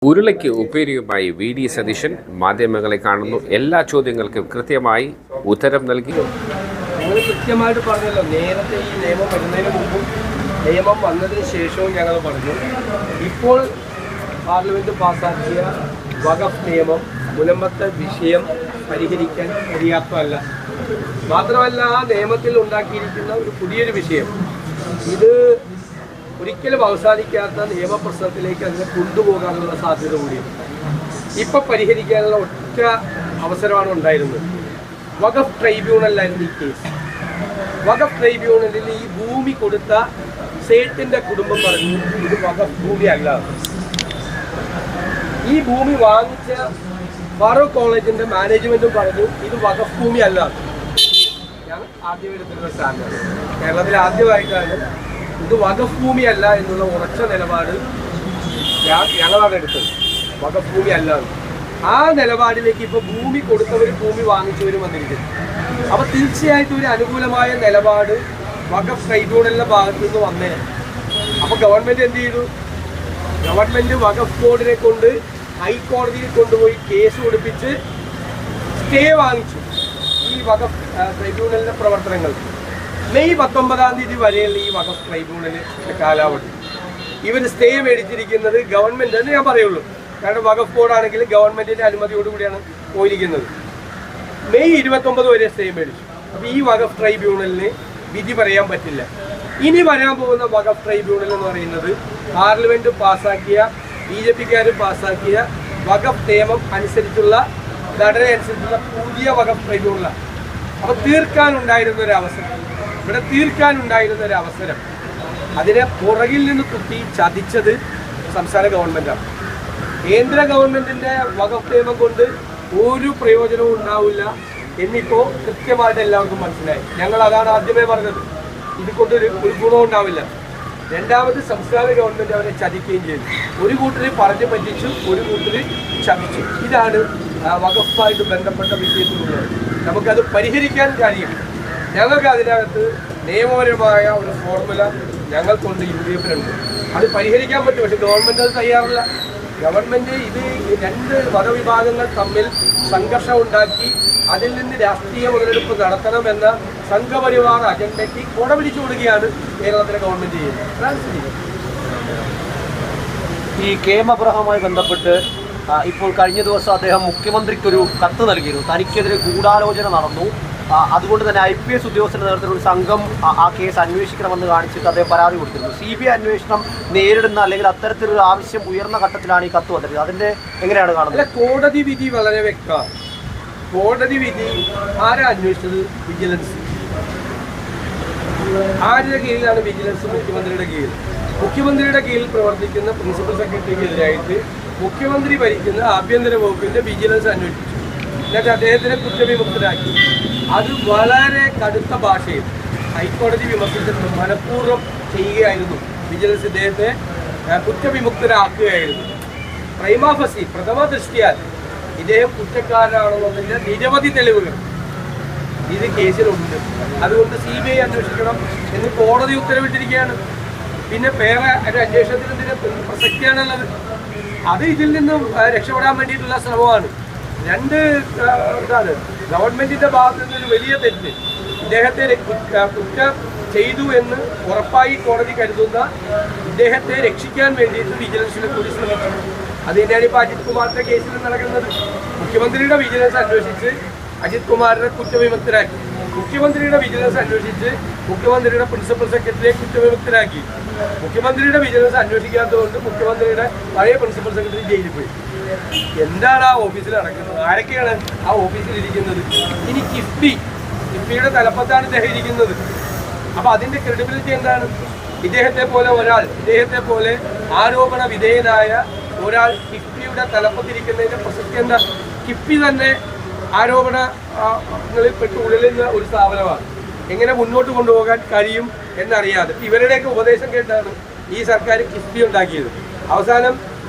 ഉരുളയ്ക്ക് ഉപ്പേരിയുമായി V D Satheesan മാധ്യമങ്ങളെ കാണുന്നു. എല്ലാ ചോദ്യങ്ങൾക്കും കൃത്യമായി ഉത്തരം നൽകി. ഞങ്ങൾ കൃത്യമായിട്ട് പറഞ്ഞല്ലോ, നേരത്തെ ഈ നിയമം വരുന്നതിന് മുമ്പും നിയമം വന്നതിന് ശേഷവും ഞങ്ങൾ പറഞ്ഞു. ഇപ്പോൾ പാർലമെൻറ്റ് പാസ്സാക്കിയ വഖഫ് നിയമം മുൻപത്തെ വിഷയം പരിഹരിക്കാൻ പര്യാപ്തമല്ല. മാത്രമല്ല, ആ നിയമത്തിൽ ഉണ്ടാക്കിയിരിക്കുന്ന ഒരു പുതിയൊരു വിഷയം ഇത് ഒരിക്കലും അവസാനിക്കാത്ത നിയമപ്രശ്നത്തിലേക്ക് അതിനെ കൊണ്ടുപോകാനുള്ള സാധ്യത കൂടിയുണ്ട്. ഇപ്പം പരിഹരിക്കാനുള്ള ഒറ്റ അവസരമാണ് ഉണ്ടായിരുന്നത്. വഖഫ് ട്രൈബ്യൂണലിലായിരുന്നു ഈ കേസ്. വഖഫ് ട്രൈബ്യൂണലിൽ ഈ ഭൂമി കൊടുത്ത സേട്ടിൻ്റെ കുടുംബം പറഞ്ഞു ഇത് വഖഫ് ഭൂമി അല്ല. ഈ ഭൂമി വാങ്ങിച്ച ഫാറൂഖ് കോളേജിൻ്റെ മാനേജ്മെൻറ്റും പറഞ്ഞു ഇത് വഖഫ് ഭൂമി അല്ല. ഞാൻ ആദ്യം എടുത്തിരുന്ന സ്റ്റാൻഡാണ്. കേരളത്തിൽ ആദ്യമായിട്ടാണ് ഇത് വഖഫ് ഭൂമിയല്ല എന്നുള്ള ഉറച്ച നിലപാട് ഞങ്ങളാണ് എടുത്തത്. വഖഫ് ഭൂമി അല്ല. ആ നിലപാടിലേക്ക് ഇപ്പോൾ ഭൂമി കൊടുത്തവർ ഭൂമി വാങ്ങിച്ചവരും വന്നിരിക്കുന്നു. അപ്പോൾ തീർച്ചയായിട്ടും ഒരു അനുകൂലമായ നിലപാട് വഖഫ് ട്രൈബ്യൂണലിൻ്റെ ഭാഗത്തു നിന്ന് വന്നേ. അപ്പോൾ ഗവൺമെൻറ് എന്ത് ചെയ്തു? ഗവൺമെൻറ് വഖഫ് ബോർഡിനെ കൊണ്ട് ഹൈക്കോടതിയിൽ കൊണ്ടുപോയി കേസ് കൊടുപ്പിച്ച് സ്റ്റേ വാങ്ങിച്ചു ഈ വഖഫ് ട്രൈബ്യൂണലിൻ്റെ പ്രവർത്തനങ്ങൾ. മെയ് 19 വരെയുള്ള ഈ വഖഫ് ട്രൈബ്യൂണലിൻ്റെ കാലാവധി ഇവർ സ്റ്റേ മേടിച്ചിരിക്കുന്നത് ഗവൺമെൻറ് എന്ന് ഞാൻ പറയുള്ളൂ. കാരണം വഖഫ് ബോർഡാണെങ്കിൽ ഗവൺമെൻറ്റിൻ്റെ അനുമതിയോടുകൂടിയാണ് പോയിരിക്കുന്നത്. മെയ് 29 വരെ സ്റ്റേ മേടിച്ചു. അപ്പോൾ ഈ വഖഫ് ട്രൈബ്യൂണലിന് വിധി പറയാൻ പറ്റില്ല. ഇനി വരാൻ പോകുന്ന വഖഫ് ട്രൈബ്യൂണൽ എന്ന് പറയുന്നത് പാർലമെൻറ്റ് പാസ്സാക്കിയ BJP-ക്കാർ പാസ്സാക്കിയ വഖഫ് നിയമം അനുസരിച്ചുള്ള ഘടന അനുസരിച്ചുള്ള പുതിയ വഖഫ് ട്രൈബ്യൂണലാണ്. അപ്പോൾ തീർക്കാനുണ്ടായിരുന്ന ഒരു അവസരം അതിനെ പുറകിൽ നിന്ന് കുത്തി ചതിച്ചത് സംസ്ഥാന ഗവൺമെൻറ്റാണ്. കേന്ദ്ര ഗവൺമെൻറ്റിൻ്റെ വഖഫ് നിയമം കൊണ്ട് ഒരു പ്രയോജനവും ഉണ്ടാവില്ല എന്നിപ്പോൾ കൃത്യമായിട്ട് എല്ലാവർക്കും മനസ്സിലായി. ഞങ്ങൾ അതാണ് ആദ്യമേ പറഞ്ഞത്, ഇതുകൊണ്ടൊരു ഗുണവും ഉണ്ടാവില്ല. രണ്ടാമത് സംസ്ഥാന ഗവൺമെൻറ് അവരെ ചതിക്കുകയും ചെയ്തു. ഒരു കൂട്ടർ പറഞ്ഞു പറ്റിച്ചു, ഒരു കൂട്ടർ ചതിച്ചു. ഇതാണ് വഖഫുമായിട്ട് ബന്ധപ്പെട്ട വിഷയത്തിലുള്ളത്. നമുക്കത് പരിഹരിക്കാൻ കഴിയും. ഞങ്ങൾക്ക് അതിനകത്ത് നിയമപരമായ ഒരു ഫോർമുല ഞങ്ങൾക്കൊണ്ട് UDF-നുണ്ട്. അത് പരിഹരിക്കാൻ പറ്റും. പക്ഷേ ഗവൺമെൻറ് അത് തയ്യാറല്ല. ഗവൺമെൻറ് ഇത് രണ്ട് മതവിഭാഗങ്ങൾ തമ്മിൽ സംഘർഷം ഉണ്ടാക്കി അതിൽ നിന്ന് രാഷ്ട്രീയ മുതലെടുപ്പ് നടത്തണമെന്ന സംഘപരിവാർ അജണ്ടയ്ക്ക് കൊട പിടിച്ചു കൊടുക്കുകയാണ് കേരളത്തിലെ ഗവൺമെൻറ് ചെയ്യുന്നത്. ഈ KM അബ്രഹാമുമായി ബന്ധപ്പെട്ട് ഇപ്പോൾ കഴിഞ്ഞ ദിവസം അദ്ദേഹം മുഖ്യമന്ത്രിക്കൊരു കത്ത് നൽകിയിരുന്നു. തനിക്കെതിരെ ഗൂഢാലോചന നടന്നു, അതുകൊണ്ട് തന്നെ IPS ഉദ്യോഗസ്ഥരുടെ നേതൃത്വത്തിൽ ഒരു സംഘം ആ കേസ് അന്വേഷിക്കണമെന്ന് കാണിച്ചിട്ട് അദ്ദേഹം പരാതി കൊടുത്തിരുന്നു. CBI അന്വേഷണം നേരിടുന്ന അല്ലെങ്കിൽ അത്തരത്തിലൊരു ആവശ്യം ഉയർന്ന ഘട്ടത്തിലാണ് ഈ കത്ത് വന്നിരിക്കുന്നത്. അതിൻ്റെ എങ്ങനെയാണ് കാണുന്നത്? കോടതി വിധി വളരെ വ്യക്തമാണ്. കോടതി വിധി ആരാ അന്വേഷിച്ചത്? വിജിലൻസ്. ആരുടെ കീഴിലാണ് വിജിലൻസ്? മുഖ്യമന്ത്രിയുടെ കീഴിൽ. മുഖ്യമന്ത്രിയുടെ കീഴിൽ പ്രവർത്തിക്കുന്ന പ്രിൻസിപ്പൽ സെക്രട്ടറിക്കെതിരായിട്ട് മുഖ്യമന്ത്രി ഭരിക്കുന്ന ആഭ്യന്തര വകുപ്പിൻ്റെ വിജിലൻസ് അന്വേഷിച്ചു. എന്നിട്ട് അദ്ദേഹത്തിനെ കുറ്റവിമുക്തരാക്കി. അത് വളരെ കടുത്ത ഭാഷയിൽ ഹൈക്കോടതി വിമർശിച്ചിട്ട് മനഃപൂർവ്വം ചെയ്യുകയായിരുന്നു. വിജിലൻസ് ഇദ്ദേഹത്തെ കുറ്റവിമുക്തരാക്കുകയായിരുന്നു. പ്രൈമാ ഫസി പ്രഥമ ദൃഷ്ടിയാൽ ഇദ്ദേഹം കുറ്റക്കാരനാണെന്നതിൻ്റെ നിരവധി തെളിവുകൾ ഇത് കേസിലുണ്ട്. അതുകൊണ്ട് CBI അന്വേഷിക്കണം എന്ന് കോടതി ഉത്തരവിട്ടിരിക്കുകയാണ്. പിന്നെ വേറെ ഒരു അന്വേഷണത്തിന് പ്രസക്തിയാണുള്ളത്. അത് ഇതിൽ നിന്നും രക്ഷപ്പെടാൻ വേണ്ടിയിട്ടുള്ള ശ്രമമാണ്. ഇതാണ് ഗവൺമെൻറ്റിൻ്റെ ഭാഗത്തു നിന്നൊരു വലിയ തെറ്റ്. ഇദ്ദേഹത്തെ കുറ്റം ചെയ്തു എന്ന് ഉറപ്പായി കോടതി കരുതുന്ന ഇദ്ദേഹത്തെ രക്ഷിക്കാൻ വേണ്ടിയിട്ട് വിജിലൻസിനെ കൂടി ശ്രമിക്കണം. അത് തന്നെയാണ് ഇപ്പോൾ അജിത് കുമാറിൻ്റെ കേസിൽ നടക്കുന്നത്. മുഖ്യമന്ത്രിയുടെ വിജിലൻസ് അന്വേഷിച്ച് അജിത് കുമാറിനെ കുറ്റവിമുക്തരാക്കി. മുഖ്യമന്ത്രിയുടെ വിജിലൻസ് അന്വേഷിച്ച് മുഖ്യമന്ത്രിയുടെ പ്രിൻസിപ്പൽ സെക്രട്ടറിയെ കുറ്റവിമുക്തരാക്കി. മുഖ്യമന്ത്രിയുടെ വിജിലൻസ് അന്വേഷിക്കാത്തതുകൊണ്ട് മുഖ്യമന്ത്രിയുടെ പഴയ പ്രിൻസിപ്പൽ സെക്രട്ടറി ജയിലിൽ പോയി. എന്താണ് ആ ഓഫീസിൽ നടക്കുന്നത്? ആരൊക്കെയാണ് ആ ഓഫീസിൽ ഇരിക്കുന്നത്? ഇനി കിഫ്ബിയുടെ തലപ്പത്താണ് ഇദ്ദേഹം ഇരിക്കുന്നത്. അപ്പോൾ അതിൻ്റെ ക്രെഡിബിലിറ്റി എന്താണ്? ഇദ്ദേഹത്തെ പോലെ ആരോപണ വിധേയനായ ഒരാൾ കിഫ്ബിയുടെ തലപ്പത്തിരിക്കുന്നതിൻ്റെ പ്രസക്തി എന്താ? കിഫ്ബി തന്നെ ആരോപണങ്ങളിൽ പെട്ട് ഉഴലുന്ന ഒരു സ്ഥാപനമാണ്. എങ്ങനെ മുന്നോട്ട് കൊണ്ടുപോകാൻ കഴിയും എന്നറിയാതെ ഇവരുടെയൊക്കെ ഉപദേശം കേട്ടാണ് ഈ സർക്കാർ കിഫ്ബി ഉണ്ടാക്കിയത്. അവസാനം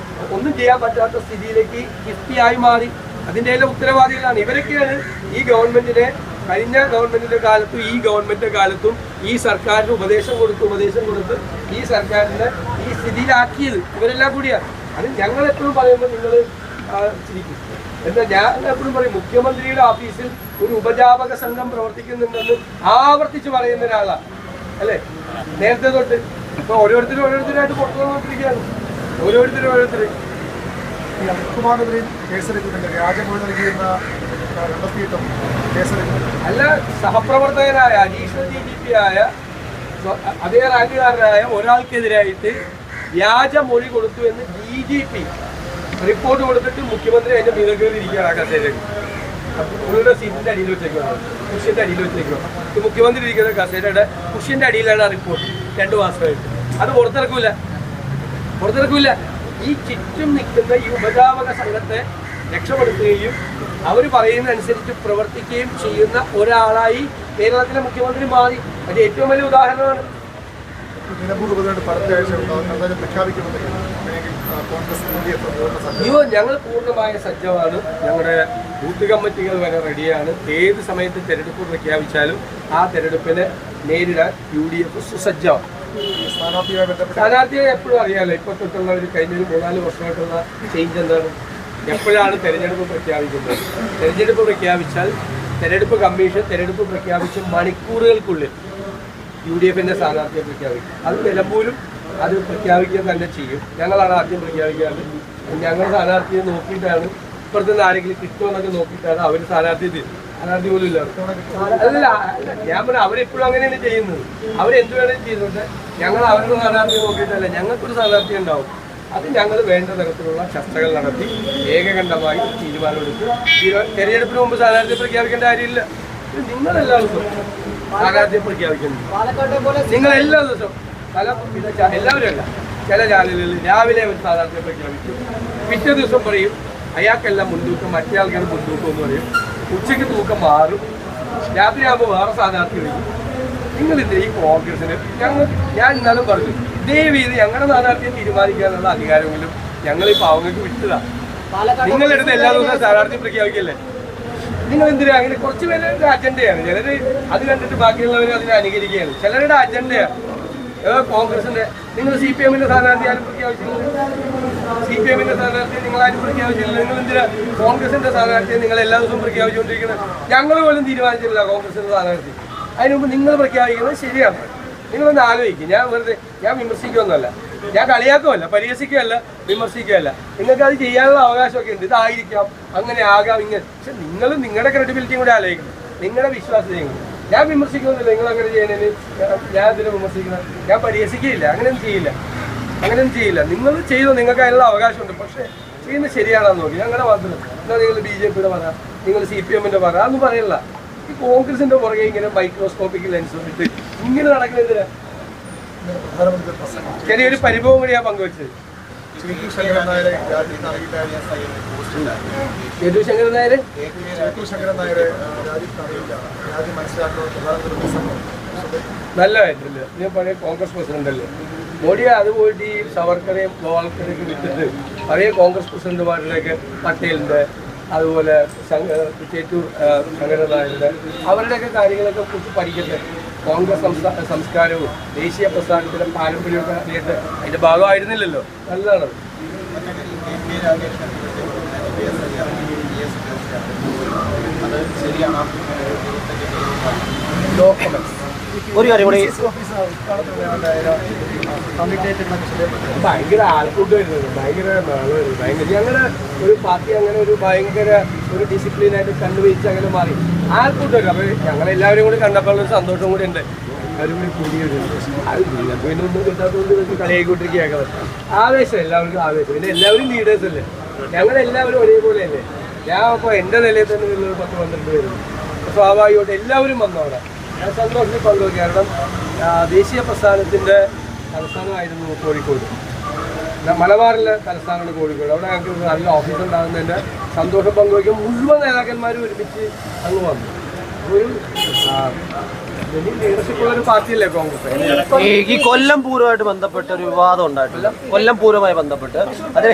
ഒന്നും ചെയ്യാൻ പറ്റാത്ത സ്ഥിതിയിലേക്ക് കിഫ്ബിയായി മാറി. അതിൻ്റെ എല്ലാം ഉത്തരവാദികളാണ് ഇവരൊക്കെയാണ്. ഈ ഗവൺമെൻറ്റിനെ കഴിഞ്ഞ ഗവൺമെൻറ്റിൻ്റെ കാലത്തും ഈ ഗവൺമെൻറ്റിൻ്റെ കാലത്തും ഈ സർക്കാരിന് ഉപദേശം കൊടുത്ത് ഈ സർക്കാരിനെ ഈ സ്ഥിതിയിലാക്കിയത് ഇവരെല്ലാം കൂടിയാണ്. അത് ഞങ്ങൾ എപ്പോഴും പറയുമ്പോൾ നിങ്ങൾ ചിരിക്കും. എന്നാൽ ഞാൻ എപ്പോഴും പറയും, മുഖ്യമന്ത്രിയുടെ ഓഫീസിൽ ഒരു ഉപജാപക സംഘം പ്രവർത്തിക്കുന്നുണ്ടെന്ന് ആവർത്തിച്ച് പറയുന്ന ഒരാളാണ് അല്ലേ നേരത്തെ തൊട്ട്. ഇപ്പൊ ഓരോരുത്തരായിട്ട് പുറത്തുകൊണ്ടിരിക്കുകയാണ്. ഓരോരുത്തർ ഈ അനിൽകുമാറിനെതിരെയും കേസെടുക്കുന്നുണ്ട്. വ്യാജമൊഴി നൽകിയെന്ന കണ്ടെത്തിയിട്ടും കേസെടുക്കുന്നുണ്ട്. അല്ല, സഹപ്രവർത്തകനായ അഡീഷണൽ DGP ആയ അതേ റാങ്കുകാരനായ ഒരാൾക്കെതിരായിട്ട് വ്യാജമൊഴി കൊടുത്തു എന്ന് DGP റിപ്പോർട്ട് കൊടുത്തിട്ട് മുഖ്യമന്ത്രി അതിന്റെ മീതെ കയറിയിരിക്കുകയാണ് ആ കസേരയിൽ. പുള്ളിയുടെ സീറ്റിന്റെ അടിയിൽ വെച്ചേക്കുന്നത്, കുഷ്യന്റെ അടിയിൽ വെച്ചേക്കുന്നത്. മുഖ്യമന്ത്രി ഇരിക്കുന്ന കസേരയുടെ കുഷ്യന്റെ അടിയിലാണ് ആ റിപ്പോർട്ട് 2 മാസമായിട്ട്. അത് പുറത്തിറക്കൂല. ഈ ചുറ്റും നിൽക്കുന്ന ഈ ഉപജാപക സംഘത്തെ രക്ഷപ്പെടുത്തുകയും അവർ പറയുന്ന അനുസരിച്ച് പ്രവർത്തിക്കുകയും ചെയ്യുന്ന ഒരാളായി കേരളത്തിലെ മുഖ്യമന്ത്രി മാറി. അത് ഏറ്റവും വലിയ ഉദാഹരണമാണ്. ഞങ്ങൾ പൂർണ്ണമായ സജ്ജമാണ്. ഞങ്ങളുടെ ബൂത്ത് കമ്മിറ്റികൾ വരെ റെഡിയാണ്. ഏത് സമയത്ത് തെരഞ്ഞെടുപ്പ് പ്രഖ്യാപിച്ചാലും ആ തെരഞ്ഞെടുപ്പിനെ നേരിടാൻ UDF സുസജ്ജമാണ്. സ്ഥാനാർത്ഥിയെ എപ്പോഴും അറിയാമല്ലോ. ഇപ്പോൾ തൊട്ടുള്ള ഒരു കഴിഞ്ഞ 3-4 വർഷമായിട്ടുള്ള ചേഞ്ച് എന്താണ്? എപ്പോഴാണ് തെരഞ്ഞെടുപ്പ് പ്രഖ്യാപിക്കുന്നത്? തെരഞ്ഞെടുപ്പ് പ്രഖ്യാപിച്ചാൽ തെരഞ്ഞെടുപ്പ് കമ്മീഷൻ തെരഞ്ഞെടുപ്പ് പ്രഖ്യാപിച്ച മണിക്കൂറുകൾക്കുള്ളിൽ UDFന്റെ സ്ഥാനാർത്ഥിയെ പ്രഖ്യാപിക്കും. അത് നിലമ്പൂരും അത് പ്രഖ്യാപിക്കുക തന്നെ ചെയ്യും. ഞങ്ങളാണ് ആദ്യം പ്രഖ്യാപിക്കാറ്. ഞങ്ങൾ സ്ഥാനാർത്ഥിയെ നോക്കിയിട്ടാണ്, ഇപ്പുറത്തുനിന്ന് ആരെങ്കിലും കിട്ടുമെന്നൊക്കെ നോക്കിയിട്ടാണ് അവർ സ്ഥാനാർത്ഥി പോലും ഇല്ല. അല്ല, ഞാൻ പറഞ്ഞാൽ അവരെപ്പോഴും അങ്ങനെയാണ് ചെയ്യുന്നത്. അവരെന്ത് വേണമെങ്കിലും ചെയ്യുന്നുണ്ട്. ഞങ്ങൾ അവരുടെ സ്ഥാനാർത്ഥിയെ നോക്കിയിട്ടല്ല, ഞങ്ങൾക്കൊരു സ്ഥാനാർത്ഥി ഉണ്ടാവും. അത് ഞങ്ങൾ വേണ്ട തരത്തിലുള്ള ചർച്ചകൾ നടത്തി ഏകകണ്ഠമായി തീരുമാനമെടുത്ത് തെരഞ്ഞെടുപ്പിന് മുമ്പ് സ്ഥാനാർത്ഥിയെ പ്രഖ്യാപിക്കേണ്ട കാര്യമില്ല. നിങ്ങളെല്ലാ ദിവസവും സ്ഥാനാർത്ഥിയെ പ്രഖ്യാപിക്കുന്നു. നിങ്ങൾ എല്ലാ ദിവസവും എല്ലാവരും അല്ല, ചില ചാനലുകളിൽ രാവിലെ ഒരു സ്ഥാനാർത്ഥിയെ പ്രഖ്യാപിച്ചു, പിറ്റേ ദിവസം പറയും അയാൾക്കെല്ലാം മുൻതൂക്കം, മറ്റേ ആൾക്കാർ മുൻതൂക്കം എന്ന് പറയും. ഉച്ചയ്ക്ക് തൂക്കം മാറും, രാത്രിയാകുമ്പോൾ വേറെ സ്ഥാനാർത്ഥി വിളിക്കും. നിങ്ങളിത് ഈ കോൺഗ്രസിന് ഞാൻ ഇന്നാലും പറഞ്ഞു, ദയവ് ചെയ്ത് ഞങ്ങളുടെ സ്ഥാനാർത്ഥിയെ തീരുമാനിക്കാനുള്ള അധികാരമെങ്കിലും ഞങ്ങൾ ഈ പാവങ്ങൾക്ക് വിട്ടതാണ്. നിങ്ങളെടുത്ത് എല്ലാ ദിവസവും സ്ഥാനാർത്ഥി പ്രഖ്യാപിക്കല്ലേ? നിങ്ങൾ എന്തിനാ അങ്ങനെ? കുറച്ച് പേരുടെ അജണ്ടയാണ്. ചിലർ അത് കണ്ടിട്ട് ബാക്കിയുള്ളവർ അതിനെ അനുകരിക്കുകയാണ്. ചിലരുടെ അജണ്ടയാണ് കോൺഗ്രസിന്റെ. നിങ്ങൾ CPMന്റെ സ്ഥാനാർത്ഥി ആരും പ്രഖ്യാപിച്ചില്ല. CPMന്റെ സ്ഥാനാർത്ഥിയെ നിങ്ങൾ ആരും പ്രഖ്യാപിച്ചില്ല. നിങ്ങൾ എന്തിനാ കോൺഗ്രസിന്റെ സ്ഥാനാർത്ഥിയെ നിങ്ങൾ എല്ലാ ദിവസവും പ്രഖ്യാപിച്ചുകൊണ്ടിരിക്കുന്നത്? ഞങ്ങൾ പോലും തീരുമാനിച്ചില്ല കോൺഗ്രസിന്റെ സ്ഥാനാർത്ഥി. അതിന് മുമ്പ് നിങ്ങൾ പ്രഖ്യാപിക്കുന്നത് ശരിയാണ്. നിങ്ങളൊന്ന് ആലോചിക്കും. ഞാൻ വിമർശിക്കുകയൊന്നുമല്ല, ഞാൻ കളിയാക്കുമല്ല, പരിഹസിക്കുകയല്ല, വിമർശിക്കുകയല്ല. നിങ്ങൾക്ക് അത് ചെയ്യാനുള്ള അവകാശമൊക്കെ ഉണ്ട്. ഇതായിരിക്കാം, അങ്ങനെ ആകാം, ഇങ്ങനെ. പക്ഷെ നിങ്ങൾ നിങ്ങളുടെ ക്രെഡിബിലിറ്റിയും കൂടെ ആലോചിക്കണം, നിങ്ങളുടെ വിശ്വാസത്തെയും കൂടി. ഞാൻ വിമർശിക്കുന്നില്ല, നിങ്ങൾ അങ്ങനെ ചെയ്യണേന് ഞാൻ ഇതിനെ വിമർശിക്കുന്നത്. ഞാൻ പരിഹസിക്കുകയില്ല, അങ്ങനെയൊന്നും ചെയ്യില്ല. നിങ്ങൾ ചെയ്തോ, നിങ്ങൾക്ക് അതിനുള്ള അവകാശമുണ്ട്. പക്ഷേ ചെയ്യുന്നത് ശരിയാണെന്ന് നോക്കി. ഞങ്ങളുടെ മാത്രം എന്നാൽ നിങ്ങൾ BJPയുടെ പറ, നിങ്ങൾ CPMന്റെ പറ, അതൊന്നും പറയല്ല. ഈ കോൺഗ്രസിന്റെ പുറകെ ഇങ്ങനെ മൈക്രോസ്കോപ്പിക് ലെൻസ് ഇട്ട് ഇങ്ങനെ നടക്കുന്നതിന് ചെറിയൊരു പരിഭവം കൂടി ഞാൻ പങ്കുവച്ചത്. ശങ്കരൻ നായരെ നല്ലതായിട്ടില്ല. ഞാൻ പഴയ കോൺഗ്രസ് പ്രസിഡന്റ് അല്ലേ മോഡി. അത് പോയിട്ട് ഈ സവർക്കറേയും ഗോവാൾക്കറേയും വിട്ടിട്ട് പഴയ കോൺഗ്രസ് പ്രസിഡന്റുമാരിലേക്ക് പട്ടേലിന്റെ, അതുപോലെ ചേറ്റൂർ ശങ്കരൻ നായരുടെ, അവരുടെയൊക്കെ കാര്യങ്ങളൊക്കെ കുറിച്ച് പഠിക്കട്ടെ. കോൺഗ്രസ് സംസ്കാരവും ദേശീയ പ്രസ്ഥാനത്തിന്റെ പാരമ്പര്യമൊക്കെ അറിയട്ടെ. അതിന്റെ ഭാഗമായിരുന്നില്ലല്ലോ, നല്ലതാണ്. ഒരു കാര്യം കൂടി, ഭയങ്കര ആൾക്കൂട്ട് വരുന്നത്, ഭയങ്കര ഞങ്ങളുടെ ഒരു പാർട്ടി അങ്ങനെ ഒരു ഭയങ്കര ഒരു ഡിസിപ്ലിനായിട്ട് കണ്ടുപിടിച്ച് അങ്ങനെ മാറി ആൾക്കൂട്ട് വരും. അപ്പൊ ഞങ്ങളെല്ലാവരും കൂടി കണ്ടപ്പോൾ ഒരു സന്തോഷം കൂടി ഉണ്ട്. എല്ലാവരും കൂടി കൂടി വരുന്നത് അത് പിന്നെ ഒന്നും കിട്ടാത്തതുകൊണ്ട് കളിയായിക്കൊണ്ടിരിക്കുകയൊക്കെ ആവേശം, എല്ലാവർക്കും ആവേശം. പിന്നെ എല്ലാവരും ലീഡേഴ്സ് അല്ലേ, ഞങ്ങളെല്ലാവരും ഒരേപോലെ അല്ലേ. ഞാൻ അപ്പോൾ എൻ്റെ നിലയിൽ തന്നെ ഉള്ളത് 10-12 പേരുണ്ട്. സ്വാഭാവികമായിട്ട് എല്ലാവരും വന്നവിടെ ഞാൻ സന്തോഷത്തിൽ പങ്കുവയ്ക്കും. കാരണം ദേശീയ പ്രസ്ഥാനത്തിൻ്റെ തലസ്ഥാനമായിരുന്നു കോഴിക്കോട്, മലബാറിലെ തലസ്ഥാനമാണ് കോഴിക്കോട്. അവിടെ ഞങ്ങൾക്ക് നല്ല ഓഫീസ് ഉണ്ടാകുന്നതിൻ്റെ സന്തോഷം പങ്കുവയ്ക്കും. മുഴുവൻ നേതാക്കന്മാരും ഒരുമിച്ച് അങ്ങ് വന്നു. ഒരു ലീഡർഷിപ്പുള്ളൊരു പാർട്ടിയല്ലേ കോൺഗ്രസ്. ഈ കൊല്ലം പൂരവുമായിട്ട് ബന്ധപ്പെട്ട ഒരു വിവാദം ഉണ്ടായിട്ടില്ല. കൊല്ലം പൂരവുമായി ബന്ധപ്പെട്ട് അതിന്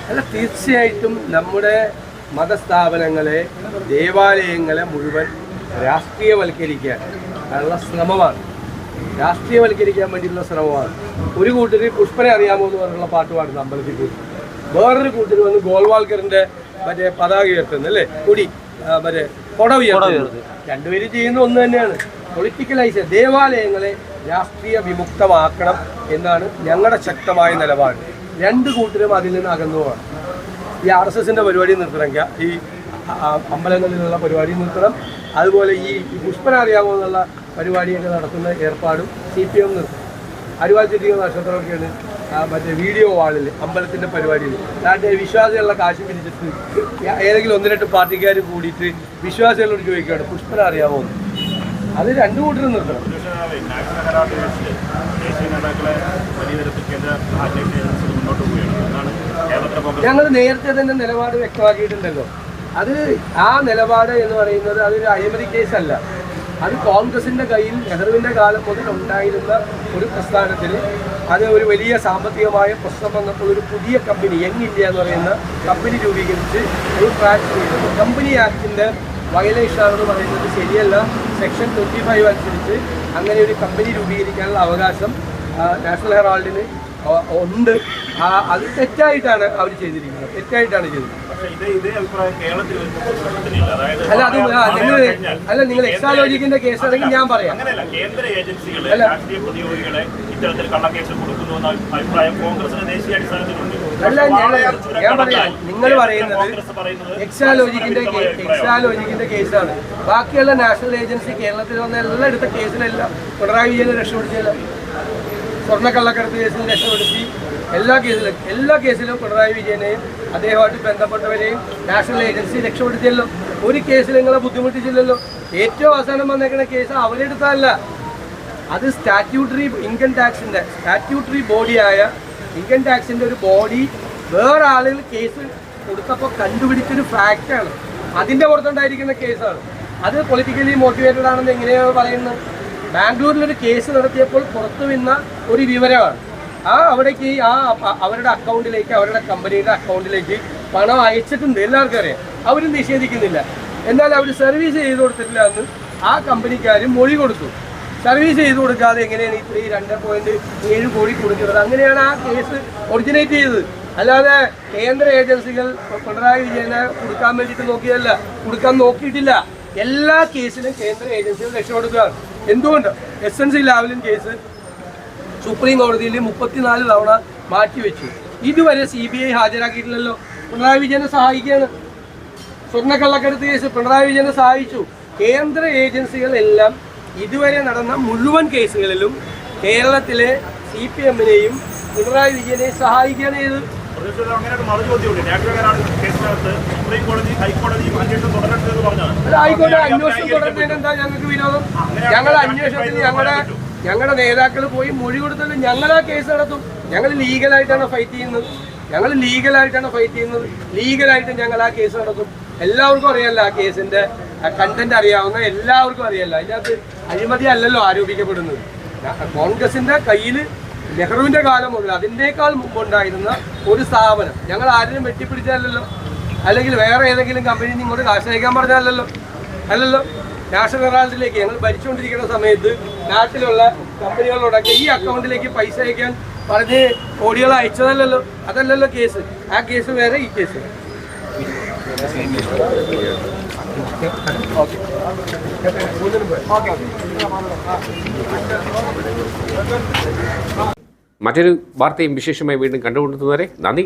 അല്ല, തീർച്ചയായിട്ടും നമ്മുടെ മതസ്ഥാപനങ്ങളെ, ദേവാലയങ്ങളെ മുഴുവൻ രാഷ്ട്രീയവൽക്കരിക്കാൻ ഉള്ള ശ്രമമാണ്. രാഷ്ട്രീയവൽക്കരിക്കാൻ വേണ്ടിയിട്ടുള്ള ശ്രമമാണ്. ഒരു കൂട്ടര് പുഷ്പനെ അറിയാമോ എന്ന് പറഞ്ഞുള്ള പാട്ട് പാടുന്ന അമ്പലത്തിൽ പോയി, വേറൊരു കൂട്ടര് വന്ന് ഗോൾവാൾക്കറിന്റെ മറ്റേ പതാക ഉയർത്തുന്നു അല്ലേ, കൊടി മറ്റേ കൊട ഉയർത്തുന്നു. രണ്ടുപേരും ചെയ്യുന്ന ഒന്ന് തന്നെയാണ്. പൊളിറ്റിക്കലൈസ് ദേവാലയങ്ങളെ രാഷ്ട്രീയ വിമുക്തമാക്കണം എന്നാണ് ഞങ്ങളുടെ ശക്തമായ നിലപാട്. രണ്ട് കൂട്ടരും അതിൽ നിന്ന് അകന്നു പോകണം. ഈ RSSന്റെ പരിപാടി നിർത്തണമെങ്കിൽ ഈ അമ്പലങ്ങളിലുള്ള പരിപാടി നിർത്തണം. അതുപോലെ ഈ പുഷ്പനെ അറിയാമോ എന്നുള്ള പരിപാടിയൊക്കെ നടത്തുന്ന ഏർപ്പാടും CPM നിർത്തും. അരുവാൾ ചെടികൾ നക്ഷത്രമൊക്കെയാണ് മറ്റേ വീഡിയോ വാളിൽ അമ്പലത്തിൻ്റെ പരിപാടിയിൽ നാട്ടിലെ വിശ്വാസികളുടെ കാശ് പിരിച്ചിട്ട് ഏതെങ്കിലും 1-2 പാർട്ടിക്കാർ കൂടിയിട്ട് വിശ്വാസികളോട് ചോദിക്കുകയാണ് പുഷ്പനെ അറിയാമോ എന്ന്. അത് രണ്ടു കൂട്ടരും നിർത്തണം. ഞങ്ങൾ നേരത്തെ തന്നെ നിലപാട് വ്യക്തമാക്കിയിട്ടുണ്ടല്ലോ. അത് ആ നിലപാട് എന്ന് പറയുന്നത് അതൊരു അഴിമതി കേസല്ല. അത് കോൺഗ്രസിൻ്റെ കയ്യിൽ നെഹ്റുവിൻ്റെ കാലം മുതൽ ഉണ്ടായിരുന്ന ഒരു പ്രസ്ഥാനത്തിന് അത് ഒരു വലിയ സാമ്പത്തികമായ പ്രശ്നം വന്നപ്പോൾ ഒരു പുതിയ കമ്പനി യങ് ഇന്ത്യ എന്ന് പറയുന്ന കമ്പനി രൂപീകരിച്ച് ഒരു ട്രാക്ക് ചെയ്തു. കമ്പനി ആക്ടിൻ്റെ വയലേഷനാണെന്ന് പറയുന്നത് ശരിയല്ല. സെക്ഷൻ 25 അനുസരിച്ച് അങ്ങനെ ഒരു കമ്പനി രൂപീകരിക്കാനുള്ള അവകാശം നാഷണൽ ഹെറാൾഡിന് ഉണ്ട്. അത് തെറ്റായിട്ടാണ് അവർ ചെയ്തിരിക്കുന്നത്, തെറ്റായിട്ടാണ് ചെയ്തിരിക്കുന്നത്. അല്ല നിങ്ങൾ എക്സാലോജിക്കിന്റെ കേസാണെങ്കിൽ ഞാൻ പറയാം. അല്ല ഞാൻ പറയാം, നിങ്ങൾ പറയുന്നത് എക്സാലോജിക്കിന്റെ കേസാണ്. ബാക്കിയുള്ള നാഷണൽ ഏജൻസി കേരളത്തിൽ വന്ന എല്ലാം എടുത്ത കേസിലെല്ലാം പിണറായി വിജയനെ രക്ഷപ്പെടുത്തിയല്ല. സ്വർണ്ണക്കള്ളക്കടത്ത് കേസിൽ രക്ഷപ്പെടുത്തി. എല്ലാ കേസിലും പിണറായി വിജയനെയും അദ്ദേഹമായിട്ട് ബന്ധപ്പെട്ടവരെയും നാഷണൽ ഏജൻസി രക്ഷപ്പെടുത്തിയല്ലോ. ഒരു കേസിൽ നിങ്ങളെ ബുദ്ധിമുട്ടിച്ചില്ലല്ലോ. ഏറ്റവും അവസാനം വന്നേക്കുന്ന കേസ് അവരെടുത്തല്ല, അത് സ്റ്റാറ്റ്യൂട്ടറി ഇൻകം ടാക്സിൻ്റെ സ്റ്റാറ്റ്യൂട്ടറി ബോഡിയായ ഇൻകം ടാക്സിൻ്റെ ഒരു ബോഡി വേറെ ആളുകൾ കേസ് കൊടുത്തപ്പോൾ കണ്ടുപിടിച്ചൊരു ഫാക്റ്റാണ്. അതിൻ്റെ പുറത്തുണ്ടായിരിക്കുന്ന കേസാണ്. അത് പൊളിറ്റിക്കലി മോട്ടിവേറ്റഡ് ആണെന്ന് എങ്ങനെയാണ് പറയുന്നത്? ബാംഗ്ലൂരിലൊരു കേസ് നടത്തിയപ്പോൾ പുറത്തു വന്ന ഒരു വിവരമാണ്. അവിടേക്ക് അവരുടെ അക്കൗണ്ടിലേക്ക്, അവരുടെ കമ്പനിയുടെ അക്കൗണ്ടിലേക്ക് പണം അയച്ചിട്ടുണ്ട്, എല്ലാവർക്കും അറിയാം. അവരും നിഷേധിക്കുന്നില്ല. എന്നാൽ അവർ സർവീസ് ചെയ്ത് കൊടുത്തിട്ടില്ല എന്ന് ആ കമ്പനിക്കാർ മൊഴി കൊടുത്തു. സർവീസ് ചെയ്ത് കൊടുക്കാതെ എങ്ങനെയാണ് ഈ 2.7 കോടി കൊടുക്കുന്നത്? അങ്ങനെയാണ് ആ കേസ് ഒറിജിനേറ്റ് ചെയ്തത്. അല്ലാതെ കേന്ദ്ര ഏജൻസികൾ പിണറായി വിജയനെ കൊടുക്കാൻ വേണ്ടിയിട്ട് നോക്കിയതല്ല, കൊടുക്കാൻ നോക്കിയിട്ടില്ല. എല്ലാ കേസിലും കേന്ദ്ര ഏജൻസികൾ രക്ഷപ്പെടുകയാണ്. എന്തുകൊണ്ട്? SNC ലാവലിൻ കേസ് സുപ്രീം കോടതിയിൽ 34 തവണ മാറ്റിവെച്ചു. ഇതുവരെ CBI ഹാജരാക്കിയിട്ടില്ലല്ലോ. പിണറായി വിജയനെ സഹായിക്കുകയാണ്. സ്വർണ്ണക്കള്ളക്കടത്ത് കേസ് പിണറായി വിജയനെ സഹായിച്ചു. കേന്ദ്ര ഏജൻസികളെല്ലാം ഇതുവരെ നടന്ന മുഴുവൻ കേസുകളിലും കേരളത്തിലെ CPMനെയും പിണറായി വിജയനെയും സഹായിക്കുകയാണ് ചെയ്തത്. ഹൈക്കോടതി അന്വേഷണം തുടരുന്നതിന് എന്താ ഞങ്ങൾക്ക് വിരോധം? ഞങ്ങളുടെ അന്വേഷണത്തിന് ഞങ്ങളുടെ നേതാക്കൾ പോയി മൊഴി കൊടുത്തല്ലോ. ഞങ്ങൾ ആ കേസ് നടത്തും. ഞങ്ങൾ ലീഗലായിട്ടാണ് ഫൈറ്റ് ചെയ്യുന്നത്. ലീഗലായിട്ട് ഞങ്ങൾ ആ കേസ് നടത്തും. എല്ലാവർക്കും അറിയാമല്ലോ ആ കേസിന്റെ കണ്ടന്റ് അറിയാവുന്ന എല്ലാവർക്കും അറിയാമല്ലോ. അതിനകത്ത് അഴിമതി അല്ലല്ലോ ആരോപിക്കപ്പെടുന്നത്. കോൺഗ്രസിന്റെ കയ്യിൽ നെഹ്റുവിന്റെ കാലം മുതൽ അതിനേക്കാൾ മുമ്പുണ്ടായിരുന്ന ഒരു സ്ഥാപനം ഞങ്ങൾ ആരെയും വെട്ടിപ്പിടിച്ചല്ലോ, അല്ലെങ്കിൽ വേറെ ഏതെങ്കിലും കമ്പനിയിൽ ഇങ്ങോട്ട് കാശ് അയക്കാൻ പറഞ്ഞല്ലോ. നാഷണൽ ഹെറാൾഡിലേക്ക് ഞങ്ങൾ ഭരിച്ചുകൊണ്ടിരിക്കുന്ന സമയത്ത് നാട്ടിലുള്ള കമ്പനികളോടൊക്കെ ഈ അക്കൗണ്ടിലേക്ക് പൈസ അയക്കാൻ പറഞ്ഞ് കോടികൾ അയച്ചതല്ലല്ലോ. അതല്ലല്ലോ കേസ്. ആ കേസ് വേറെ, ഈ കേസ് മറ്റൊരു വാർത്തയും വിശേഷമായി വീണ്ടും കണ്ടുകൊണ്ടുവരെ നന്ദി.